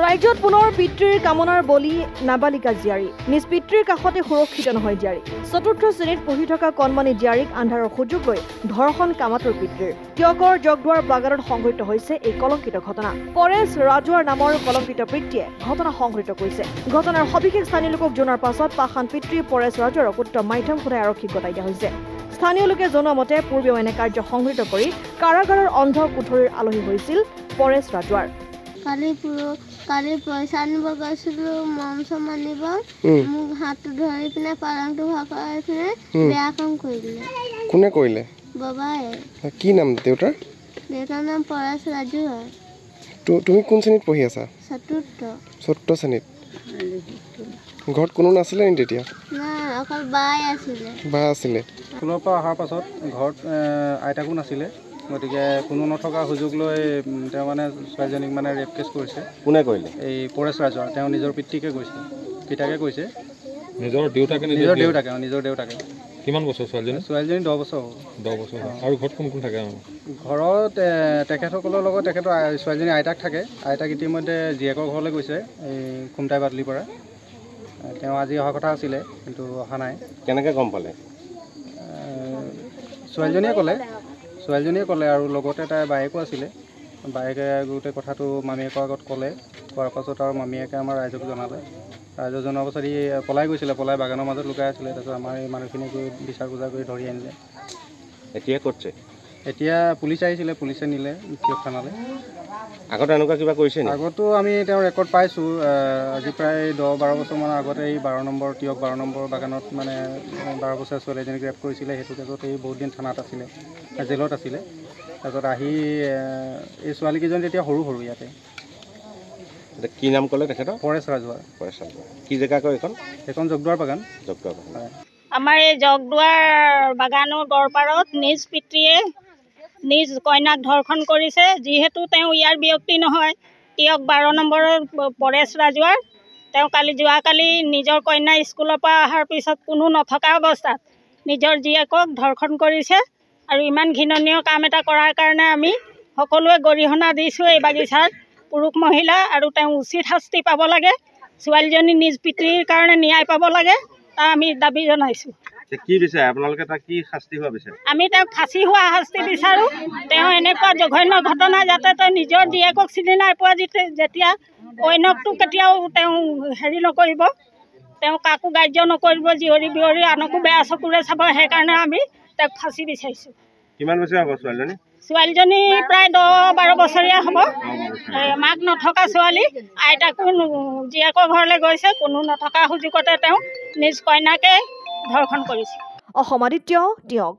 ৰাজ্যত পুনৰ পিতৃৰ কামনাৰ বলি নাবালিকা জীয়াৰী নিজ পিতৃৰ কাষতে সুৰক্ষিত নহয় জীয়াৰী চতুৰ্থ শ্ৰেণীত পঢ়ি থকা কণমানি জীয়াৰীক আন্ধাৰৰ সুযোগ লৈ ধৰ্ষণ কামাতুৰ পিতৃৰ টিয়কৰ জগদুৱাৰ বাগানত সংঘটিত হৈছে এই কলংকিত ঘটনা পৰেশ ৰাজুৱাৰ নামৰ কলংকিত পিতৃয়ে ঘটনা সংঘটিত কৰিছে ঘটনাৰ সবিশেষ স্থানীয় লোকক জনাৰ পাছত পাষাণ পিতৃ পৰেশ ৰাজুৱাৰক উত্তম মাধ্যম খোদাই আৰক্ষীক গতাই দিয়া হৈছে স্থানীয় লোকে জনোৱা মতে পূৰ্বেও এনে কাৰ্য সংঘটিত কৰি কাৰাগাৰৰ অন্ধ কোঠৰীৰ আলহী হৈছিল পৰেশ ৰাজুৱাৰ কালি পইচা আনিব গৈছিলো মম চম আনিব মোক হাতটো ধৰি পিনে পালংটো ভাগাই পিনে বেয়া কাম কৰিলে কোনে কৰিলে বাবাই কি নাম দেউতাৰ নাম পৰেশ ৰাজুৱাৰ তুমি কোন শ্ৰেণীত পঢ়ি আছা চতুৰ্থ শ্ৰেণীত ঘৰত কোনো নাছিলে নি তেতিয়া না অকল বাই আছিলে স্কুলৰ পৰা অহাৰ পাছত ঘৰত আইতাকো নাছিলে গতিকে কোনো নথকা সুযোগ লৈ তেওঁ মানে ছোৱালীজনীক মানে ৰেপ কেছ কৰিছে কোনে কৰিলে এই পৰেশ ৰাজুৱাৰ তেওঁ নিজৰ পিতৃকে কৈছে নিজৰ দেউতাকে কিমান বছৰ ছোৱালীজনী 10 বছৰ হ'ব 10 বছৰ আৰু ঘৰত কোন কোন থাকে ঘৰত তেখেতসকলৰ লগত তেখেতৰ ছোৱালীজনী আইতাক থাকে আইতাক ইতিমধ্যে জীয়েকৰ ঘৰলৈ গৈছে এই খুমটাই বাদলিৰ পৰা তেওঁ আজি অহা কথা আছিলে কিন্তু অহা নাই কেনেকৈ গম পালে ছোৱালীজনীয়ে ক'লে আৰু লগতে তাইৰ বায়েকো আছিলে বায়েকে গোটেই কথাটো মামীয়েকৰ আগত ক'লে কোৱাৰ পাছত আৰু মামীয়েকে আমাৰ ৰাইজক জনালে ৰাইজক জনোৱাৰ পাছত ই পলাই গৈছিলে পলাই বাগানৰ মাজত লুকাই আছিলে তাৰপিছত আমাৰ এই মানুহখিনি গৈ বিচাৰ বুজা কৰি ধৰি আনিলে এতিয়া ক'তছে এতিয়া পুলিচ আহিছিলে পুলিচে নিলে টিয়ক থানালৈ আগতে এনেকুৱা কিবা কৰিছে নি আগতো আমি তেওঁৰ ৰেকৰ্ড পাইছোঁ আজি প্ৰায় 10-12 বছৰমানৰ আগতে এই 12 নম্বৰ বাগানত মানে 12 বছৰীয়া ছোৱালী এজনীক ৰেপ কৰিছিলে সেইটো কেছত এই বহুত দিন থানাত আছিলে জেলত আছিলে তাৰপিছত আহি এই ছোৱালীকেইজন তেতিয়া সৰু ইয়াতে কি নাম ক'লে তেখেতৰ পৰেশ ৰাজুৱাৰ কি জেগা কয় এইখন জগদুৱাৰ বাগান আমাৰ এই জগদুৱাৰ বাগানৰ গড়পাৰত নিজ পিতৃয়ে নিজ কন্যাক ধৰ্ষণ কৰিছে যিহেতু তেওঁ ইয়াৰ ব্যক্তি নহয় টিয়ক 12 নম্বৰৰ পৰেশ ৰাজুৱাৰ তেওঁ যোৱাকালি নিজৰ কন্যা স্কুলৰ পৰা অহাৰ পিছত কোনো নথকা অৱস্থাত নিজৰ জীয়েকক ধৰ্ষণ কৰিছে আৰু ইমান ঘৃণনীয় কাম এটা কৰাৰ কাৰণে আমি সকলোৱে গৰিহণা দিছোঁ এই বাগিচাৰ পুৰুষ মহিলা আৰু তেওঁ উচিত শাস্তি পাব লাগে ছোৱালীজনী নিজ পিতৃৰ কাৰণে ন্যায় পাব লাগে তাৰ আমি দাবী জনাইছোঁ কি বিচাৰে আপোনালোকে তাক কি শাস্তি হোৱা বিচাৰে আমি তেওঁক ফাঁচি হোৱা শাস্তি বিচাৰোঁ তেওঁ এনেকুৱা জঘন্য ঘটনা যাতে তেওঁ নিজৰ জীয়েকক চিনি নাই পোৱা যেতিয়া অন্যকটো কেতিয়াও তেওঁ হেৰি নকৰিব তেওঁ কাকো গ্ৰাহ্য নকৰিব জীয়ৰী বিয়ৰী আনকো বেয়া চকুৰে চাব সেইকাৰণে আমি তেওঁক ফাঁচি বিচাৰিছোঁ কিমান বছৰীয়া হ'ব ছোৱালীজনী প্ৰায় 10-12 বছৰীয়া হ'ব মাক নথকা ছোৱালী আইতাকো জীয়েকৰ ঘৰলৈ গৈছে কোনো নথকা সুযোগতে তেওঁ নিজ কন্যাকে ধৰ্ষণ কৰিছে অসম আদিত্য টিয়ক